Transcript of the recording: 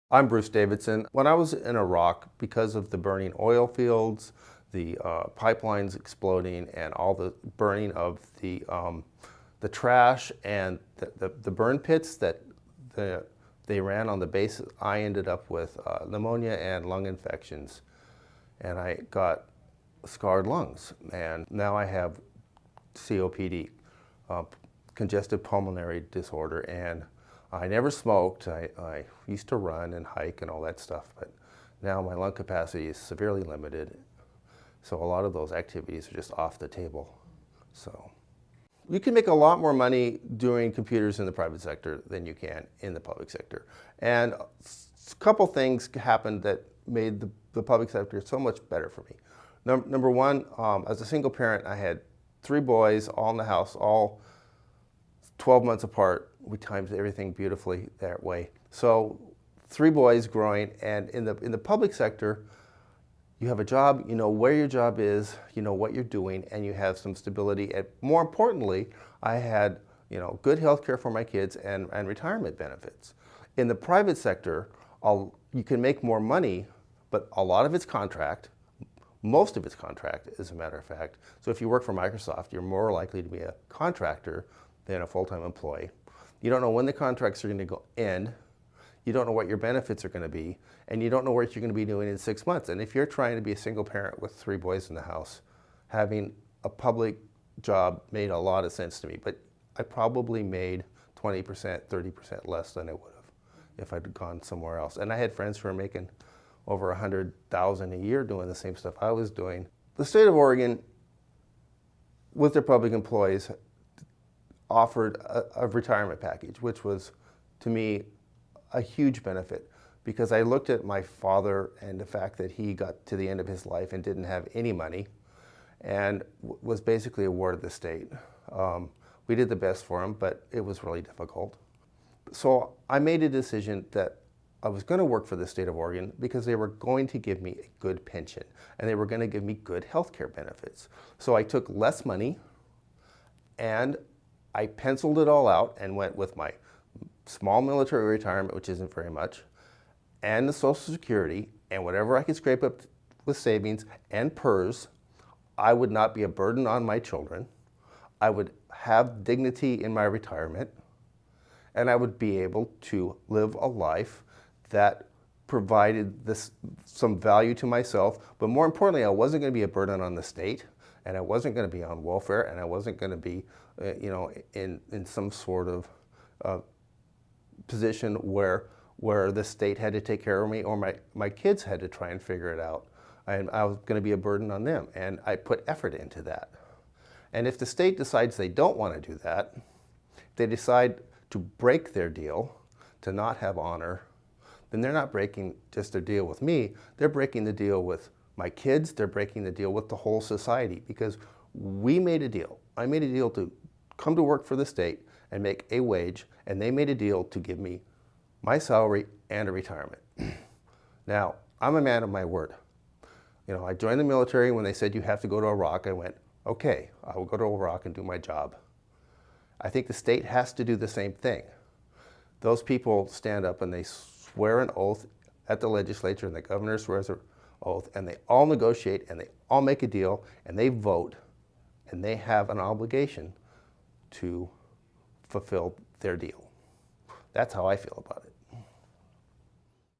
I'm Bruce Davidson. When I was in Iraq, because of the burning oil fields, the pipelines exploding, and all the burning of the trash and the burn pits that they ran on the base, I ended up with pneumonia and lung infections, and I got scarred lungs, and now I have COPD, uh, congestive pulmonary disorder, and I never smoked. I used to run and hike and all that stuff, but now my lung capacity is severely limited, so a lot of those activities are just off the table. So you can make a lot more money doing computers in the private sector than you can in the public sector. And a couple things happened that made the public sector so much better for me. Number one, as a single parent, I had 3 boys, all in the house, all 12 months apart. We timed everything beautifully that way. So 3 boys growing, and in the public sector, you have a job, you know where your job is, you know what you're doing, and you have some stability. And more importantly, I had good health care for my kids and retirement benefits. In the private sector, you can make more money, but a lot of it's contract. Most of it's contract, as a matter of fact. So if you work for Microsoft, you're more likely to be a contractor than a full-time employee. You don't know when the contracts are going to end. You don't know what your benefits are going to be, and you don't know what you're going to be doing in 6 months. And if you're trying to be a single parent with 3 boys in the house, having a public job made a lot of sense to me. But I probably made 20%, 30% less than I would have if I'd gone somewhere else. And I had friends who were making over $100,000 a year doing the same stuff I was doing. The state of Oregon, with their public employees, offered a retirement package, which was, to me, a huge benefit, because I looked at my father and the fact that he got to the end of his life and didn't have any money and was basically a ward of the state. We did the best for him, but it was really difficult. So I made a decision that I was going to work for the state of Oregon because they were going to give me a good pension and they were going to give me good health care benefits. So I took less money and I penciled it all out and went with my small military retirement, which isn't very much, and the Social Security, and whatever I could scrape up with savings and PERS. I would not be a burden on my children. I would have dignity in my retirement, and I would be able to live a life that provided some value to myself. But more importantly, I wasn't going to be a burden on the state, and I wasn't going to be on welfare, and I wasn't going to be, in some sort of position where the state had to take care of me or my kids had to try and figure it out. And I was going to be a burden on them, and I put effort into that. And if the state decides they don't want to do that, they decide to break their deal, to not have honor, then they're not breaking just their deal with me, they're breaking the deal with my kids, they're breaking the deal with the whole society, because we made a deal. I made a deal to come to work for the state and make a wage, and they made a deal to give me my salary and a retirement. Now, I'm a man of my word. I joined the military when they said you have to go to Iraq. I went, okay, I will go to Iraq and do my job. I think the state has to do the same thing. Those people stand up and they swear an oath at the legislature, and the governor swears an oath, and they all negotiate, and they all make a deal, and they vote, and they have an obligation to fulfill their deal. That's how I feel about it.